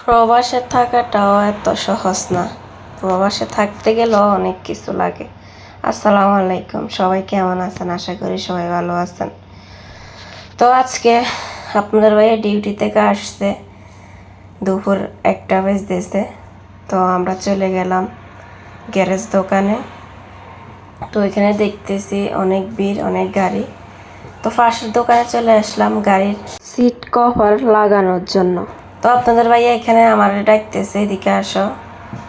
প্রবাসে থাকাটাও এত সহজ না। প্রবাসে থাকতে গেলেও অনেক কিছু লাগে। আসসালামু আলাইকুম, সবাই কেমন আছেন? আশা করি সবাই ভালো আছেন। তো আজকে আপনাদের ভাইয়া ডিউটি থেকে আসছে, দুপুর 1টা বাজতেছে। তো আমরা চলে গেলাম গ্যারেজ দোকানে। তো এখানে দেখতেছি অনেক ভিড়, অনেক গাড়ি। তো ফার্স্টের দোকানে চলে আসলাম গাড়ির সিট কভার লাগানোর জন্য। তো আপনাদের ভাইয়া এখানে আমার ডাকতেছে, এদিকে আসো,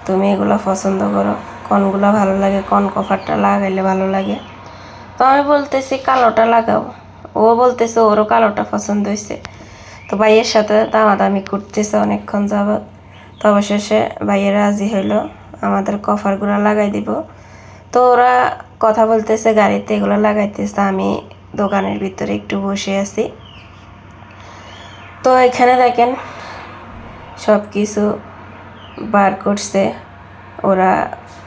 তুমি এগুলো পছন্দ করো, কোনগুলো ভালো লাগে, কোন কভারটা লাগাইলে ভালো লাগে। তো আমি বলতেছি কালোটা লাগাও, ও বলতেছে ওরও কালোটা পছন্দ হয়েছে। তো ভাইয়ের সাথে দামাদামি করতেছে অনেকক্ষণ যাবৎ। তো অবশেষে ভাইয়ের রাজি হইলো, আমাদের কভারগুলো লাগাই দিব। তো ওরা কথা বলতেছে গাড়িতে, এগুলো লাগাইতেছে, আমি দোকানের ভিতরে একটু বসে আছি। তো এখানে দেখেন সব কিছু বার করছে, ওরা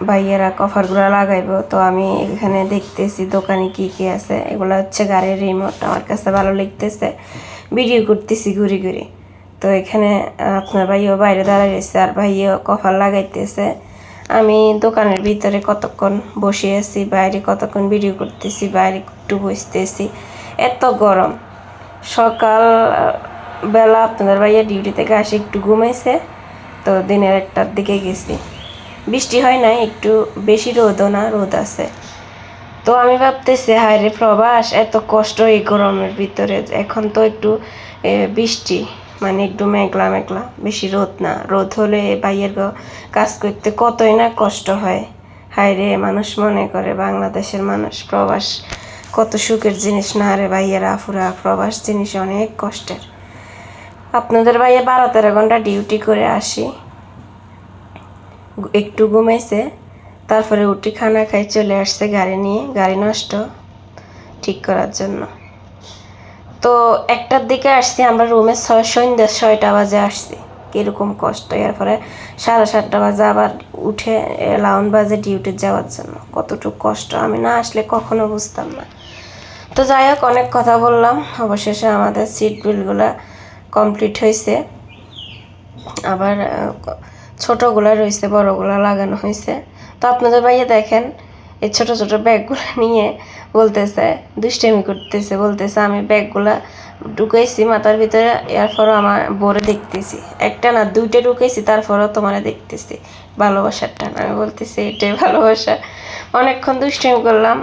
ভাইয়েরা কভারগুলো লাগাইব। তো আমি এখানে দেখতেছি দোকানে কি কি আছে। এগুলো হচ্ছে গাড়ির রিমোট, আমার কাছে ভালো লাগতেছে, ভিডিও করতেছি ঘুরে ঘুরে। তো এখানে আপনার ভাইও বাইরে দাঁড়ায় রয়েছে আর ভাইও কভার লাগাইতেছে। আমি দোকানের ভিতরে কতক্ষণ বসে আছি, বাইরে কতক্ষণ ভিডিও করতেছি, বাইরে একটু বসতেছি। এত গরম। সকাল বেলা আপনাদের ভাইয়া ডিউটি থেকে আসে একটু ঘুমাইছে। তো দিনের 1টার দিকে গেছি, বৃষ্টি হয় নাই, একটু বেশি রোদও না, রোদ আছে। তো আমি ভাবতেছি হায় রে প্রবাস, এত কষ্ট এই গরমের ভিতরে। এখন তো একটু বৃষ্টি, মানে একটু মেঘলা মেঘলা, বেশি রোদ না। রোদ হলে ভাইয়ের কাজ করতে কতই না কষ্ট হয়। হায় রে, মানুষ মনে করে বাংলাদেশের মানুষ প্রবাস কত সুখের জিনিস। না রে ভাইয়েরা, আফুরা, প্রবাস জিনিস অনেক কষ্টের। আপনাদের ভাইয়া 12-13 ঘন্টা ডিউটি করে আসি, একটু ঘুমাইছে, তারপরে উঠি খানা খাই চলে আসছে গাড়ি নিয়ে, গাড়ি নষ্ট ঠিক করার জন্য। তো 1টার দিকে আসছি আমরা রুমে, সন্ধ্যা 6টা বাজে আসছি। কীরকম কষ্ট। এরপরে 7:30 বাজে আবার উঠে লাউন বাজে ডিউটি যাওয়ার জন্য। কতটুকু কষ্ট আমি না আসলে কখনো বুঝতাম না। তো যাই হোক, অনেক কথা বললাম। অবশেষে আমাদের সিট বেল্টগুলো কমপ্লিট হয়েছে, আবার ছোটোগুলো রয়েছে, বড়গুলো লাগানো হয়েছে। তো আপনাদের ভাইয়া দেখেন এই ছোট ছোট ব্যাগগুলো নিয়ে বলতেছে, দুষ্টামি করতেছে, বলতেছে আমি ব্যাগগুলা ঢুকাইছি মাথার ভিতরে, এরপরও আমার বরে দেখতেছি, একটা না 2টা ঢুকাইছি, তারপরও তোমার দেখতেছি। ভালোবাসার টান, আমি বলতেছি এটাই ভালোবাসা। অনেকক্ষণ দুষ্টামি করলাম।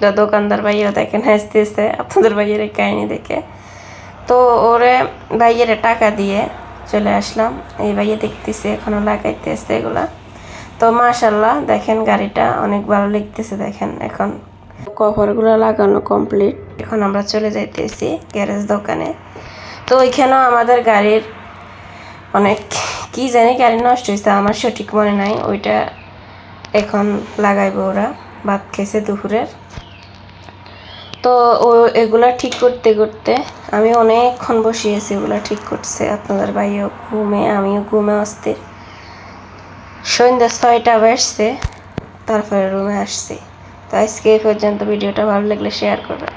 তো দোকানদার ভাইয়া দেখেন হাসতেছে আপনাদের ভাইয়ের এই কাহিনি দেখে। তো ওরে ভাইয়ের টাকা দিয়ে চলে আসলাম। এই ভাইয়া দেখতেছে এখনো লাগাইতেছে এগুলা। তো মাশাল্লাহ দেখেন গাড়িটা অনেক ভালো লাগতেছে। দেখেন এখন কভারগুলো লাগানো কমপ্লিট। এখন আমরা চলে যাইতেছি গ্যারেজ দোকানে। তো ওইখানেও আমাদের গাড়ির অনেক কি জানি গাড়ি নষ্ট হয়েছে, আমার সঠিক মনে নাই। ওইটা এখন লাগাইবো ওরা, ভাত খেয়েছে দুপুরের। তো ও এগুলা ঠিক করতে করতে আমি অনেকক্ষণ বসিয়েছি, এগুলা ঠিক করছে। আপনাদের ভাইও ঘুমে, আমিও ঘুমে অস্থির। সন্ধ্যা 6টা বাজছে, তারপরে রুমে আসছি। তো আজকে এই পর্যন্ত। ভিডিওটা ভালো লাগলে শেয়ার করবেন।